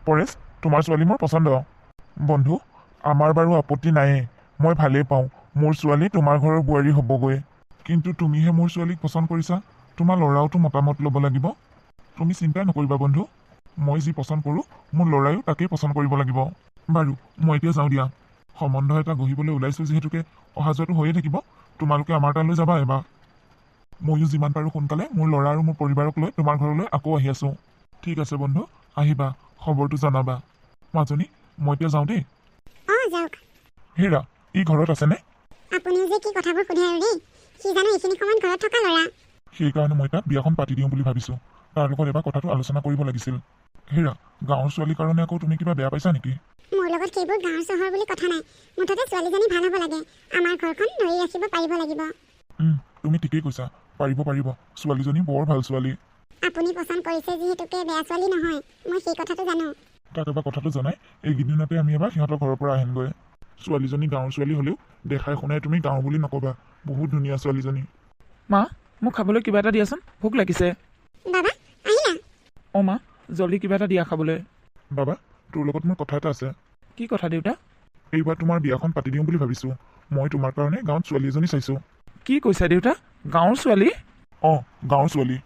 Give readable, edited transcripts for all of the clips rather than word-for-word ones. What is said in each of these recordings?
পৰেশ, তোমাৰ ছোৱালী মোৰ পচন্দ। বন্ধু, আমাৰ বাৰু আপত্তি নায়েই, মই ভালেই পাওঁ মোৰ ছোৱালী তোমাৰ ঘৰৰ বোৱাৰী হ'বগৈ। কিন্তু তুমিহে মোৰ ছোৱালীক পচন্দ কৰিছা, তোমাৰ ল'ৰাওতো মতামত ল'ব লাগিব। তুমি চিন্তা নকৰিবা বন্ধু, মই যি পচন্দ কৰোঁ মোৰ ল'ৰায়ো তাকেই পচন্দ কৰিব লাগিব। বাৰু মই এতিয়া যাওঁ দিয়া, সম্বন্ধ এটা গঢ়িবলৈ ওলাইছোঁ যিহেতুকে অহা যোৱাটো হৈয়ে থাকিব। তোমালোকে আমাৰ তালৈ যাবা এবাৰ। ময়ো যিমান পাৰোঁ সোনকালে মোৰ ল'ৰা আৰু মোৰ পৰিবাৰক লৈ তোমাৰ ঘৰলৈ আকৌ আহি আছোঁ। ঠিক আছে বন্ধু, আহিবা, খবৰটো জনাবা। মাজনী, মই এতিয়া যাওঁ দেই। যাওক। হেৰা, ই ঘৰত আছেনে? আপুনিও যে কি কথাবোৰ সোধে আৰু দেই, সি জানো এইখিনি সময়ত ঘৰত থকা ল'ৰা? সেইকাৰণে মই তাক বিয়াখন পাতি দিওঁ বুলি ভাবিছোঁ। তাৰ লগত এবাৰ কথাটো আলোচনা কৰিব লাগিছিল। হেৰা, গাঁৱৰ ছোৱালীৰ কাৰণে আকৌ তুমি কিবা বেয়া পাইছা নেকি? মোৰ লগত সেইবোৰ গাঁৱৰ চহৰ বুলি কথা নাই, মুঠতে ছোৱালীজনী ভাল হ'ব লাগে, আমাৰ ঘৰখন ধৰি ৰাখিব পাৰিব লাগিব। তুমি ঠিকেই কৈছা, পাৰিব। ছোৱালীজনী বৰ ভাল ছোৱালী। আপুনি পচন্দ কৰিছে যিহেতুকে বেয়া ছোৱালী নহয়, মই সেই কথাটো জানো। তাক এবাৰ কথাটো জনাই এইকেইদিনতে আমি এবাৰ সিহঁতৰ ঘৰৰ পৰা আহিমগৈ। ছোৱালীজনী গাঁৱৰ ছোৱালী হ'লেও দেখাই শুনাই তুমি গাঁও বুলি নক'বা, বহুত ধুনীয়া ছোৱালীজনী। মা, মোক খাবলৈ কিবা এটা দিয়াচোন, ভোক লাগিছে। বাবা, আহিলা? অঁ মা, জলদি কিবা এটা দিয়া খাবলৈ। বাবা, তোৰ লগত মোৰ কথা এটা আছে। কি কথা দেউতা? এইবাৰ তোমাৰ বিয়াখন পাতি দিওঁ বুলি ভাবিছোঁ। মই তোমাৰ কাৰণে গাঁৱত ছোৱালী এজনী চাইছোঁ। কি কৈছা দেউতা? গাঁৱৰ ছোৱালী? গাঁৱৰ ছোৱালী।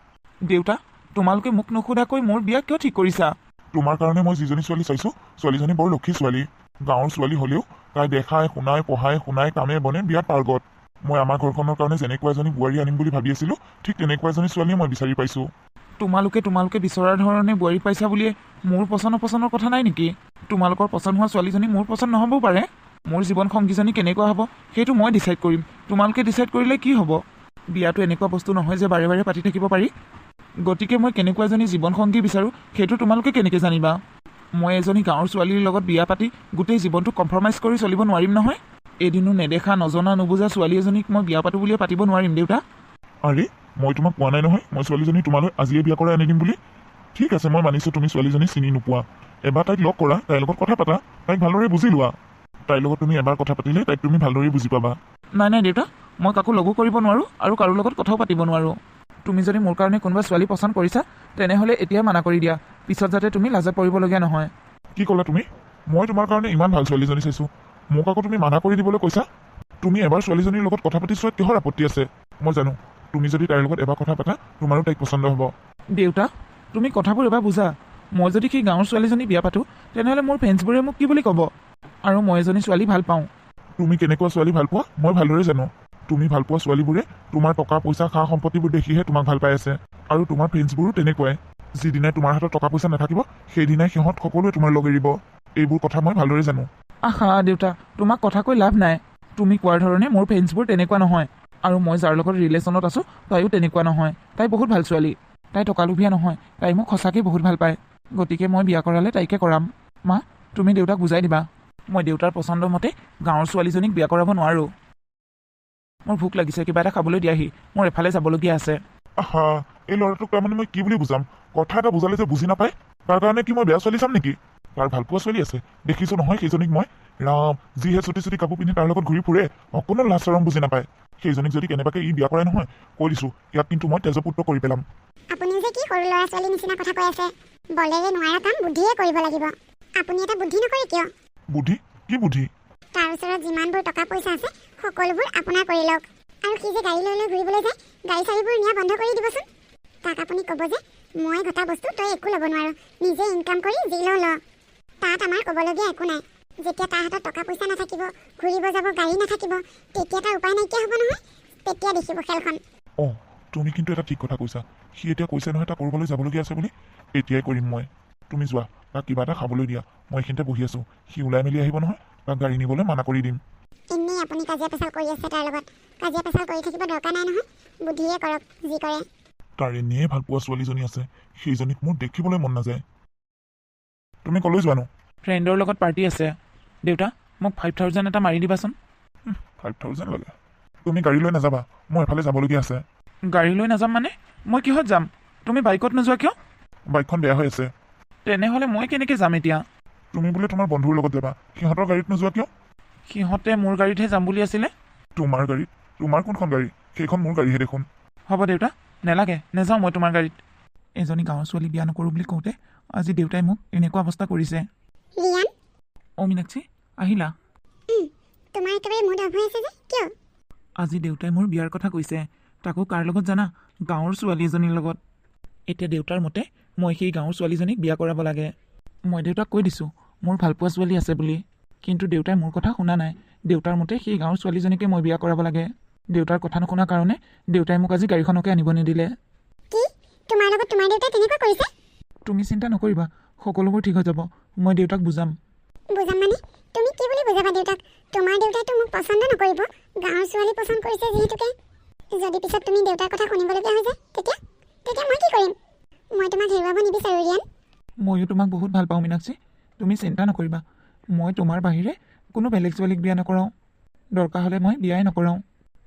দেউতা, তোমালোকে মোক নোসোধাকৈ মোৰ বিয়া কিয় ঠিক কৰিছা? তোমাৰ কাৰণে মই যিজনী ছোৱালী চাইছোঁ, ছোৱালীজনী বৰ লক্ষী ছোৱালী। গাঁৱৰ ছোৱালী হ'লেও তাই দেখাই শুনাই পঢ়াই শুনাই কামে বনে বিয়াত পাৰ্গত। মই আমাৰ ঘৰখনৰ কাৰণে যেনেকুৱা এজনী বোৱাৰী আনিম বুলি ভাবি আছিলোঁ, ঠিক তেনেকুৱা এজনী ছোৱালীয়ে মই বিচাৰি পাইছোঁ। তোমালোকে বিচৰাৰ ধৰণে বোৱাৰী পাইছা বুলিয়ে মোৰ পচন্দৰ কথা নাই নেকি? তোমালোকৰ পচন্দ হোৱা ছোৱালীজনী মোৰ পচন্দ নহ'বও পাৰে। মোৰ জীৱন সংগীজনী কেনেকুৱা হ'ব সেইটো মই ডিচাইড কৰিম, তোমালোকে ডিচাইড কৰিলে কি হ'ব? বিয়াটো এনেকুৱা বস্তু নহয় যে বাৰে বাৰে পাতি থাকিব পাৰি। গতিকে মই কেনেকুৱা এজনী জীৱন সংগী বিচাৰোঁ সেইটো তোমালোকে কেনেকৈ জানিবা? মই এজনী গাঁৱৰ ছোৱালীৰ লগত বিয়া পাতি গোটেই জীৱনটো কম্প্ৰমাইজ কৰি চলিব নোৱাৰিম নহয়। এদিনো নেদেখা নজনা নুবুজা ছোৱালী এজনীক মই বিয়া পাতো বুলিয়ে পাতিব নোৱাৰিম দেউতা। আৰে, মই তোমাক কোৱা নাই নহয় মই ছোৱালীজনী তোমালৈ আজিয়ে বিয়া কৰাই আনি দিম বুলি। ঠিক আছে, মই মানিছোঁ তুমি ছোৱালীজনী চিনি নোপোৱা। এবাৰ তাইক লগ কৰা, তাইৰ লগত কথা পাতা, তাইক ভালদৰে বুজি লোৱা। তাইৰ লগত তুমি এবাৰ কথা পাতিলে তাইক তুমি ভালদৰে বুজি পাবা। নাই দেউতা, মই কাকো লগো কৰিব নোৱাৰোঁ আৰু কাৰো লগত কথাও পাতিব নোৱাৰোঁ। তুমি যদি মোৰ কাৰণে কোনোবা ছোৱালী পচন্দ কৰিছা তেনেহ'লে এতিয়াই মানা কৰি দিয়া, পিছত যাতে তুমি লাজত পৰিবলগীয়া নহয়। কি ক'লা তুমি? মই তোমাৰ কাৰণে ইমান ভাল ছোৱালীজনী চাইছোঁ, মোক আকৌ তুমি মানা কৰি দিবলৈ কৈছা? তুমি এবাৰ ছোৱালীজনীৰ লগত কথা পাতি চোৱাত কিহৰ আপত্তি আছে? মই জানো তুমি যদি তাইৰ লগত এবাৰ কথা পাতা তোমাৰো তাইক পচন্দ হ'ব। দেউতা, তুমি কথাবোৰ এবাৰ বুজা। মই যদি সেই গাঁৱৰ ছোৱালীজনী বিয়া পাতোঁ তেনেহ'লে মোৰ ফ্ৰেণ্ডছবোৰে মোক কি বুলি ক'ব? আৰু মই এজনী ছোৱালী ভাল পাওঁ। তুমি কেনেকুৱা ছোৱালী ভাল পোৱা মই ভালদৰে জানো। তুমি ভাল পোৱা ছোৱালীবোৰে তোমাৰ টকা পইচা সা সম্পত্তিবোৰ দেখিহে তোমাক ভাল পাই আছে। আৰু তোমাৰ ফ্ৰেণ্ডছবোৰো তেনেকুৱাই। যিদিনাই তোমাৰ হাতত টকা পইচা নাথাকিব সেইদিনাই সিহঁত সকলোৱে তোমাৰ লগ এৰিব। এইবোৰ কথা মই ভালদৰে জানো। আহা দেউতা, তোমাক কথা কৈ লাভ নাই। তুমি কোৱাৰ ধৰণে মোৰ ফ্ৰেণ্ডছবোৰ তেনেকুৱা নহয়, আৰু মই যাৰ লগত ৰিলেশ্যনত আছোঁ তাইও তেনেকুৱা নহয়। তাই বহুত ভাল ছোৱালী, তাই টকালোভীয়া নহয়, তাই মোক সঁচাকৈ বহুত ভাল পায়। গতিকে মই বিয়া কৰালে তাইকে কৰাম। মা, তুমি দেউতাক বুজাই দিবা, মই দেউতাৰ পচন্দ মতে গাঁৱৰ ছোৱালীজনীক বিয়া কৰাব নোৱাৰোঁ। মোৰ ভোক লাগিছে, কিবা এটা খাবলৈ দিয়াহি, মোৰ এফালে যাবলগীয়া আছে। আহা, এই ল'ৰাটোক তাৰমানে মই কি বুলি বুজাম? কথা এটা বুজালে যে বুজি নাপায়, তাৰ কাৰণে কি মই বেয়া ছোৱালী চাম নেকি? তাৰ ভালপোৱা ছোৱালী আছে, দেখিছোঁ নহয় সেইজনীক মই। ৰাম, যিহে চুটি কাপোৰ পিন্ধি তাৰ লগত ঘূৰি ফুৰে, অকণো লাজ চৰম বুজি নাপায়। সেইজনীক যদি কেনেবাকৈ ই বিয়া কৰাই নহয়, কৈ দিছোঁ ইয়াক কিন্তু মই তেজপুত্ৰ কৰি পেলাম। আপুনি যে কি সৰু ল'ৰা ছোৱালীৰ নিচিনা কথা কৈ আছে? বলেৰে নোৱাৰা কাম বুদ্ধিয়ে কৰিব লাগিব। আপুনি এটা বুদ্ধি নকৰে কিয়? বুদ্ধি? কি বুদ্ধি? তাৰ ওচৰত যিমানবোৰ টকা পইচা আছে সকলোবোৰ আপোনাৰ কৰি লওক। আৰু সি যে গাড়ী লৈ ঘূৰিবলৈ যায়, গাড়ী চাড়ীবোৰ নিয়া বন্ধ কৰি দিবচোন। তাক আপুনি ক'ব যে মই ঘটা বস্তু তই একো ল'ব নোৱাৰ, নিজে ইনকাম কৰি যি ল। তাত আমাৰ ক'বলগীয়া একো নাই। যেতিয়া তাৰ হাতত টকা পইচা নাথাকিব, ঘূৰিব যাব গাড়ী নাথাকিব, তেতিয়া তাৰ উপায় নাইকিয়া হ'ব নহয়। তেতিয়া দেখিব খেলখন। তুমি কিন্তু এটা ঠিক কথা কৈছা। সি এতিয়া কৈছে নহয় তাক ক'ৰবালৈ যাবলগীয়া আছে বুলি। এতিয়াই কৰিম মই। তুমি যোৱা, তাক কিবা এটা খাবলৈ দিয়া, মই এইখিনিতে বহি আছোঁ। সি ওলাই মেলি আহিব নহয়, তাক গাড়ী নিবলৈ মানা কৰি দিম। এনেই আপুনি কাজিয়া পেচাল কৰি আছে তাৰ লগত। কাজিয়া পেচাল কৰি থাকিব দৰকাৰ নাই নহয়, বুদ্ধিয়ে কৰক যি কৰে। তাৰ এনেই ভাল পোৱা ছোৱালীজনী আছে, সেইজনীক মোৰ দেখিবলৈ মন নাযায়। তুমি ক'লৈ যোৱানো? ফ্ৰেণ্ডৰ লগত পাৰ্টি আছে। দেউতা, মোক 5,000 এটা মাৰি দিবাচোন। 5,000 লাগে? তুমি গাড়ী লৈ নাযাবা, মই এফালে যাবলগীয়া আছে। গাড়ী লৈ নাযাম মানে? মই কিহত যাম? তুমি বাইকত নোযোৱা কিয়? বাইকখন বেয়া হৈ আছে। তেনেহ'লে মই কেনেকৈ যাম এতিয়া? তুমি বোলে তোমাৰ বন্ধুৰ লগত যাবা, সিহঁতৰ গাড়ীত নোযোৱা কিয়? সিহঁতে মোৰ গাড়ীতহে যাম বুলি আছিলে। তোমাৰ গাড়ীত? তোমাৰ কোনখন গাড়ী? সেইখন মোৰ গাড়ীহে দেখোন। হ'ব দেউতা, নেলাগে, নেযাওঁ মই তোমাৰ গাড়ীত। এজনী গাঁৱৰ ছোৱালী বিয়া নকৰোঁ বুলি কওঁতে আজি দেউতাই মোক এনেকুৱা অৱস্থা কৰিছে। ৰিয়ান, অ' মীনাক্ষী, আহিলা? তোমাৰ একেবাৰে মুড অফ হৈ আছে যে, কিয়? আজি দেউতাই মোৰ বিয়াৰ কথা কৈছে, তাকো কাৰ লগত জানা? গাঁৱৰ ছোৱালী এজনীৰ লগত। এতিয়া দেউতাৰ মতে মই সেই গাঁৱৰ ছোৱালীজনীক বিয়া কৰাব লাগে। মই দেউতাক কৈ দিছোঁ মোৰ ভালপোৱা ছোৱালী আছে বুলি, কিন্তু দেউতাই মোৰ কথা শুনা নাই। দেউতাৰ মতে সেই গাঁৱৰ ছোৱালীজনীকে মই বিয়া কৰাব লাগে। দেউতাৰ কথা নুশুনাৰ কাৰণে দেউতাই মোক আজি গাড়ীখনকে আনিব নিদিলে। কি? তোমাৰ লগত তোমাৰ দেউতাই তেনেকুৱা কৰিছে? তুমি চিন্তা নকৰিবা, সকলোবোৰ ঠিক হৈ যাব। মই দেউতাক বুজাম। বুজাম মানে? তুমি কি বুলি বুজাবা দেউতাক? তোমাৰ দেউতাইতো মোক পচন্দ নকৰিব, গাঁৱৰ ছোৱালী পচন্দ কৰিছে যিহেতুকে। যদি পিছত তুমি দেউতাৰ কথা শুনিবলগীয়া হৈ যায়, তেতিয়া মই কি কৰিম? মই তোমাক হেৰুৱাব নিবিচাৰোঁ ৰিয়ান। ময়ো তোমাক বহুত ভাল পাওঁ মীনাক্ষী, তুমি চিন্তা নকৰিবা। মই তোমাৰ বাহিৰে কোনো বেলেগ ছোৱালীক বিয়া নকৰাওঁ। দৰকাৰ হ'লে মই বিয়াই নকৰাওঁ।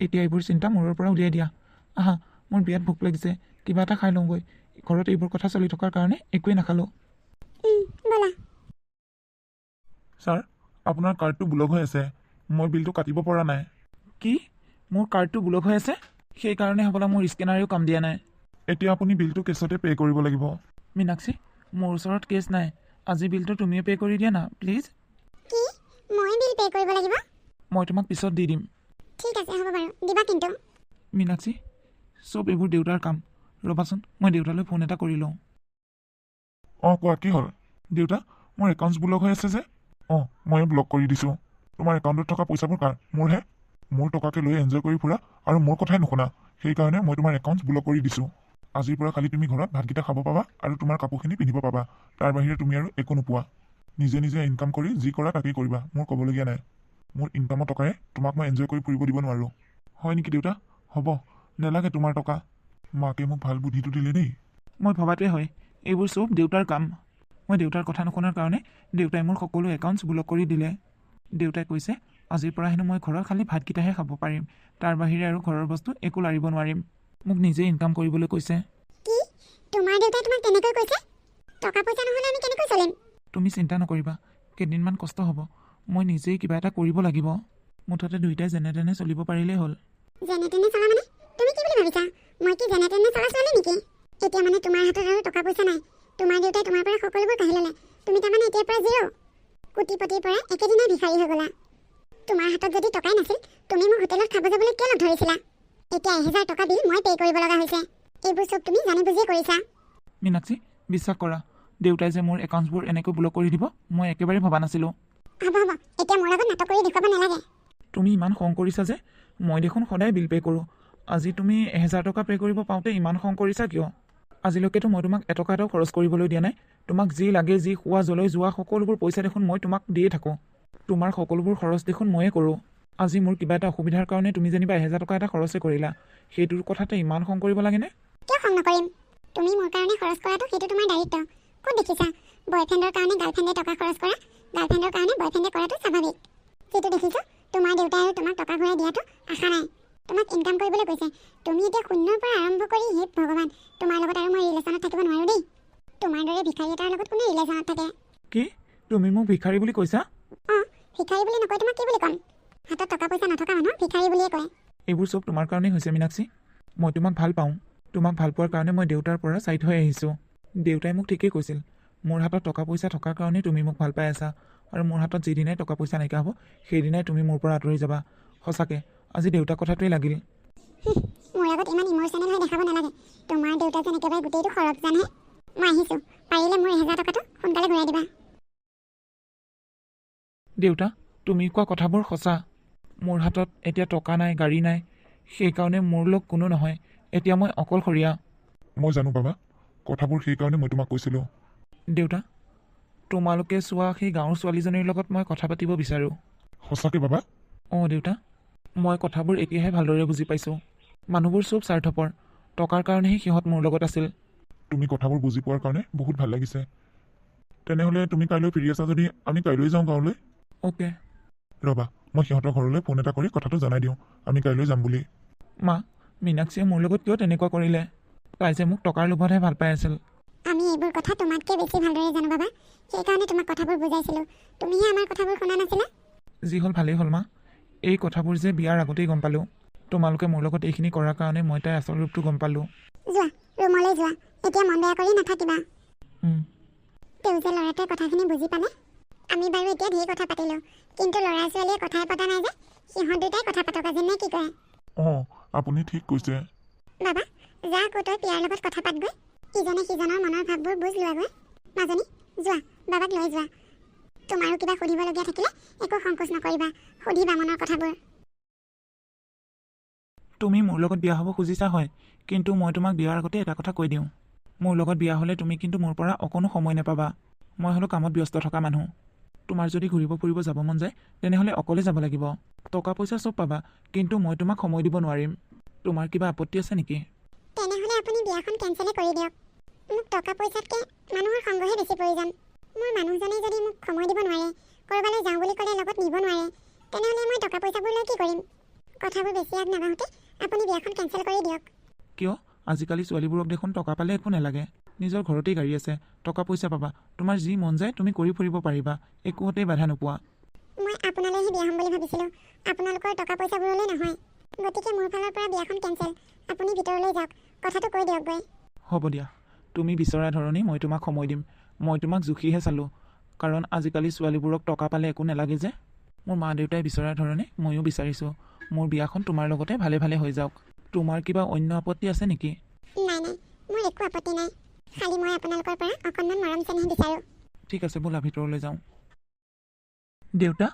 এতিয়া এইবোৰ চিন্তা মূৰৰ পৰা উলিয়াই দিয়া। আহা, মোৰ বিয়াত ভোক লাগিছে, কিবা এটা খাই লওঁগৈ। ঘৰত এইবোৰ কথা চলি থকাৰ কাৰণে একোৱেই নাখালোঁ। ব'লা। ছাৰ, আপোনাৰ কাৰ্ডটো ব্লক হৈ আছে, মই বিলটো কাটিব পৰা নাই। কি? মোৰ কাৰ্ডটো ব্লক হৈ আছে? সেইকাৰণে হ'বলা মোৰ স্কেনাৰেও কাম দিয়া নাই। এতিয়া আপুনি বিলটো কেছতে পে' কৰিব লাগিব। মীনাক্ষী, মোৰ ওচৰত কেছ নাই। আজি বিলটো তুমিয়ে পে' কৰি দিয়া না প্লিজ। কি? মই বিল পে' কৰিব লাগিব? মই তোমাক পিছত দি দিম। ঠিক আছে, হ'ব বাৰু, দিবা কিন্তু। মীনাক্ষী, চব এইবোৰ দেউতাৰ কাম। ৰ'বাচোন, মই দেউতালৈ ফোন এটা কৰি লওঁ। অঁ, কোৱা, কি হ'ল? দেউতা, মোৰ একাউণ্টছ ব্লক হৈ আছে যে। অঁ, ময়ে ব্লক কৰি দিছোঁ। তোমাৰ একাউণ্টত থকা পইচাবোৰ কাৰ? মোৰহে। মোৰ টকাকে লৈ এনজয় কৰি ফুৰা আৰু মোৰ কথাই নুশুনা। সেইকাৰণে মই তোমাৰ একাউণ্টছ ব্লক কৰি দিছোঁ। আজিৰ পৰা খালি তুমি ঘৰত ভাতকেইটা খাব পাবা আৰু তোমাৰ কাপোৰখিনি পিন্ধিব পাবা। তাৰ বাহিৰে তুমি আৰু একো নোপোৱা। নিজে নিজে ইনকাম কৰি যি কৰা তাকেই কৰিবা, মোৰ ক'বলগীয়া নাই। মোৰ ইনকামৰ টকাৰে তোমাক মই এনজয় কৰি ফুৰিব দিব নোৱাৰোঁ। হয় নেকি দেউতা? হ'ব, নেলাগে তোমাৰ টকা। মাকে মোক ভাল বুদ্ধিটো দিলে দেই। মই ভবাটোৱে হয়, এইবোৰ চব দেউতাৰ কাম। মই দেউতাৰ কথা নুশুনাৰ কাৰণে দেউতাই মোৰ সকলো একাউণ্টছ ব্লক কৰি দিলে। দেউতাই কৈছে আজিৰ পৰা হেনো মই ঘৰৰ খালি ভাতকেইটাহে খাব পাৰিম, তাৰ বাহিৰে আৰু ঘৰৰ বস্তু একো লাৰিব নোৱাৰিম। মোক নিজে ইনকাম কৰিবলৈ কৈছে। কি? তোমাৰ দেউতাই তোমাক তেনেকৈ কৈছে? টকা পইচা নহ'লে আমি কেনেকৈ চলিম? তুমি চিন্তা নকৰিবা, কেইদিনমান কষ্ট হ'ব। মই নিজেই কিবা এটা কৰিব লাগিব। মুঠতে দুয়োটাই যেনে তেনে চলিব পাৰিলেই হ'ল। যেনে তেনে চলা মানে? তুমি কি বুলি ভাবিছা? মই কি যেনে তেনে চলা ছোৱালী নেকি? এতিয়া মানে তোমাৰ হাতত আৰু টকা পইচা নাই। তোমাৰ দেউতাই তোমাৰ পৰা সকলোবোৰ কাঢ়ি ল'লে। তুমি তাৰমানে এতিয়াৰ পৰা জিৰ'। কোটিপতিৰ পৰা একেদিনাই ভিখাৰী হৈ গ'লা। তোমাৰ হাতত যদি টকাই নাছিল, তুমি মোক হোটেলত খাব যাবলৈ কিয় লগ ধৰিছিলা? এতিয়া 1000 টকা বিল মই পে' কৰিব লগা হৈছে। এইবোৰ চব তুমি জানি বুজিয়ে কৰিছা। মীনাক্ষী, বিশ্বাস কৰা, দেউতাই যে মোৰ একাউণ্টছবোৰ এনেকৈ ব্লক কৰি দিব মই একেবাৰে ভবা নাছিলোঁ। হ'ব, এতিয়া মোৰ লগত নাটক কৰি দেখুৱাব নালাগে। তুমি ইমান খং কৰিছা যে? মই দেখোন সদায় বিল পে' কৰোঁ। আজি তুমি 1000 টকা পে' কৰিব পাওঁতে ইমান খং কৰিছা কিয়? আজিলৈকেতো মই তোমাক এটকা এটাও খৰচ কৰিবলৈ দিয়া নাই। তোমাক যি লাগে, যি খোৱা, জলৈ যোৱা সকলোবোৰ পইচা দেখোন মই তোমাক দিয়ে থাকোঁ। তোমাৰ সকলোবোৰ খৰচ দেখোন ময়ে কৰোঁ। আজি মোৰ কিবা এটা অসুবিধাৰ কাৰণে তুমি যেনিবা 1000 টকা এটা খৰচে কৰিলা, সেইটোৰ কথাতে ইমান খং কৰিব লাগেনে? কিয় খং নকৰিম? তুমি মোৰ কাৰণে খৰচ কৰাটো সেইটো তোমাৰ দায়িত্ব। ক'ত দেখিছা বয়ফ্ৰেণ্ডৰ কাৰণে গাৰ্লফ্ৰেণ্ডে টকা খৰচ কৰা? গাৰ্লফ্ৰেণ্ডৰ কাৰণে বয়ফ্ৰেণ্ডে কৰাটো স্বাভাৱিক। যিটো দেখিছোঁ, তোমাৰ দেউতাই আৰু তোমাক টকা ঘূৰাই দিয়াটো আশা নাই। তোমাক ইনকাম কৰিবলৈ কৈছে। তুমি এতিয়া শূন্যৰ পৰা আৰম্ভ কৰি হে ভগৱান, তোমাৰ লগত আৰু মই ৰিলেশ্যনত থাকিব নোৱাৰোঁ দেই। তোমাৰ দৰে ভিখাৰী এটাৰ লগত কোনে ৰিলেশ্যনত থাকে? কি? তুমি মোক ভিখাৰী বুলি কৈছা? অঁ, ভিখাৰী বুলি নকয় তোমাক কি বুলি ক'ম? হাতত টকা পইচা নথকা মানুহক ভিখাৰী বুলিয়ে কয়। এইবোৰ চব তোমাৰ কাৰণেই হৈছে মীনাক্ষী। মই তোমাক ভাল পাওঁ। তোমাক ভাল পোৱাৰ কাৰণে মই দেউতাৰ পৰা ছাইড হৈ আহিছোঁ। দেউতাই মোক ঠিকেই কৈছিল, মোৰ হাতত টকা পইচা থকাৰ কাৰণেই তুমি মোক ভাল পাই আছা, আৰু মোৰ হাতত যিদিনাই টকা পইচা নাইকিয়া হ'ব সেইদিনাই তুমি মোৰ পৰা আঁতৰি যাবা। সঁচাকৈ আজি দেউতাৰ কথাটোৱেই লাগিল। মোৰ আগত ইমান ইম'চনেল হৈ দেখাব নালাগে। তোমাৰ দেউতা যেন একেবাৰে গোটেইটো সৰব জানহে। মই আহিছোঁ, পাৰিলে মোৰ 1000 টকাটো সোনকালে ঘূৰাই দিবা। দেউতা, তুমি কোৱা কথাবোৰ সঁচা। মোৰ হাতত এতিয়া টকা নাই, গাড়ী নাই, সেইকাৰণে মোৰ লগ কোনো নহয়। এতিয়া মই অকলশৰীয়া। মই জানো বাবা, কথাবোৰ সেইকাৰণে মই তোমাক কৈছিলোঁ। দেউতা, তোমালোকে চোৱা সেই গাঁৱৰ ছোৱালীজনীৰ লগত মই কথা পাতিব বিচাৰোঁ। সঁচাকৈ বাবা? অঁ দেউতা, মই কথাবোৰ এতিয়াহে ভালদৰে বুজি পাইছোঁ। মানুহবোৰ চব স্বাৰ্থপৰ, টকাৰ কাৰণেহে সিহঁত মোৰ লগত আছিল। তুমি কথাবোৰ বুজি পোৱাৰ কাৰণে বহুত ভাল লাগিছে। তেনেহ'লে তুমি কাইলৈ ফ্ৰী আছা যদি আমি কাইলৈ যাওঁ গাঁৱলৈ। অ'কে। ৰ'বা, মই সিহঁতৰ ঘৰলৈ ফোন এটা কৰি কথাটো জনাই দিওঁ আমি কাইলৈ যাম বুলি। মা, মীনাক্ষীয়ে মোৰ লগত কিয় তেনেকুৱা কৰিলে? তাই যে মোক টকাৰ লোভতহে ভাল পাই আছিল। আমি এইবোৰ কথা তোমাতকৈ বেছি ভালদৰে জানো বাবা। সেইকাৰণে তোমাক কথাবোৰ বুজাইছিলোঁ। তুমিহে আমাৰ কথাবোৰ শুনা নাছিলা। যি হ'ল ভালেই হ'ল মা। এই কথাবোৰ যে বিয়াৰ আগতেই গম পালোঁ। তোমালোকে মোৰ লগত এইখিনি কৰাৰ কাৰণে মই তাইৰ আচল ৰূপটো গম পালোঁ। যোৱা, ৰুমলৈ ভিতৰলৈ যোৱা এতিয়া মন বেয়া কৰি নাথাকিবা উম, তেওঁ যে ল'ৰাটোৱে কথাখিনি বুজি পালে আমি বাৰু এতিয়া ঢেৰ কথা পাতিলোঁ কিন্তু ল'ৰা ছোৱালীয়ে কথাই পতা নাই যে সিহঁত দুটাই কথা পাতক আজি নে কি কয় অঁ আপুনি ঠিক কৈছে বাবা যা আকৌ তই পিয়াৰ লগত কথা পাতগৈ ইজনে সিজনৰ মনৰ ভাৱবোৰ বুজ লোৱাগৈ মাজনী যোৱা বাবাক লৈ যোৱা তোমাৰো কিবা সুধিবলগীয়া থাকিলে একো সংকোচ নকৰিবা সুধিবা মনৰ কথাবোৰ তুমি মোৰ লগত বিয়া হ'ব খুজিছা হয় কিন্তু মই তোমাক বিয়াৰ আগতে এটা কথা কৈ দিওঁ মোৰ লগত বিয়া হ'লে তুমি কিন্তু মোৰ পৰা অকণো সময় নাপাবা মই হ'লো কামত ব্যস্ত থকা মানুহ তোমাৰ যদি ঘূৰিব ফুৰিব যাব মন যায় তেনেহ'লে অকলে যাব লাগিব টকা পইচা চব পাবা কিন্তু মই তোমাক সময় দিব নোৱাৰিম তোমাৰ কিবা আপত্তি আছে নেকি তেনেহ'লে আপুনি বিয়াখন কেঞ্চেলে কৰি দিয়ক মোক টকা পইচাতকৈ মানুহৰ সংগহে বেছি প্ৰয়োজন মোৰ মানুহজনে যদি মোক সময় দিব নোৱাৰে ক'ৰবালৈ যাওঁ বুলি ক'লে লগত নিব নোৱাৰে তেনেহ'লে মই টকা পইচাবোৰ লৈ কি কৰিম কথাবোৰ বেছি আগ নাবাঢ়োঁতে আপুনি বিয়াখন কেঞ্চেল কৰি দিয়ক কিয় আজিকালি ছোৱালীবোৰক দেখোন টকা পালে একো নালাগে নিজৰ ঘৰতেই গাড়ী আছে টকা পইচা পাবা তোমাৰ যি মন যায় তুমি কৰি ফুৰিব পাৰিবা একোতেই বাধা নোপোৱা মই আপোনালৈহে বিয়া হ'ম বুলি ভাবিছিলোঁ আপোনালোকৰ টকা পইচাবোৰলৈ নহয় গতিকে মোৰ ফালৰ পৰা বিয়াখন কেঞ্চেল আপুনি ভিতৰলৈ যাওক কথাটো কৈ দিয়কগৈ হ'ব দিয়া তুমি বিচৰা ধৰণেই মই তোমাক সময় দিম মই তোমাক জুখিহে চালোঁ কাৰণ আজিকালি ছোৱালীবোৰক টকা পালে একো নালাগে যে মোৰ মা দেউতাই বিচৰা ধৰণে ময়ো বিচাৰিছোঁ মোৰ বিয়াখন তোমাৰ লগতে ভালে ভালে হৈ যাওক তোমাৰ কিবা অন্য আপত্তি আছে নেকি নাই নাই মোৰ একো আপত্তি নাই খালি মই আপোনালোকৰ পৰা অকণমান মৰম চেনেহ বিচাৰোঁ ঠিক আছে ব'লা ভিতৰলৈ যাওঁ দেউতা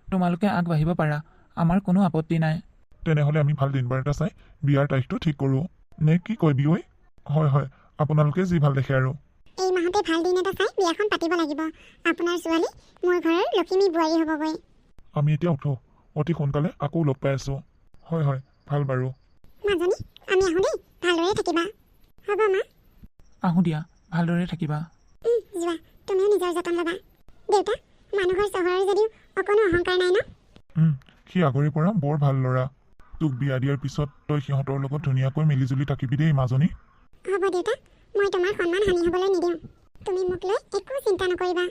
তোমালোকে আগবাঢ়িব পাৰা আমাৰ কোনো আপত্তি নাই তেনেহ'লে আমি ভাল দিন বাৰ এটা চাই বিয়াৰ তাৰিখটো ঠিক কৰোঁ নে কি কয় বিয়ৈ হয় হয় আপোনালোকে যি ভাল দেখে আৰু এই মাহতে ভাল দিন এটা চাই বিয়াখন পাতিব লাগিব আপোনাৰ ছোৱালী মোৰ ঘৰৰ লখিমী বোৱাৰী হ'বগৈ আমি এতিয়া উঠোঁ অতি সোনকালে আকৌ লগ পাই আছোঁ হয় হয় ভাল বাৰু মাজনী আমি আহোঁ দেই ভালদৰে থাকিবা হ'ব মা আহোঁ দিয়া ভালদৰে থাকিবা যোৱা তুমিও নিজৰ যতন ল'বা দেউতা মানুহৰ চহৰৰ যদিও অকণো অহংকাৰ নাই ন সি আগৰে পৰা বৰ ভাল ল'ৰা তোক বিয়া দিয়াৰ পিছত তই সিহঁতৰ লগত ধুনীয়াকৈ মিলিজুলি থাকিবি দেই মাজনী হ'ব দেউতা মই তোমাৰ সন্মান হানি হ'বলৈ নিদিওঁ তুমি মোক লৈ একো চিন্তা নকৰিবা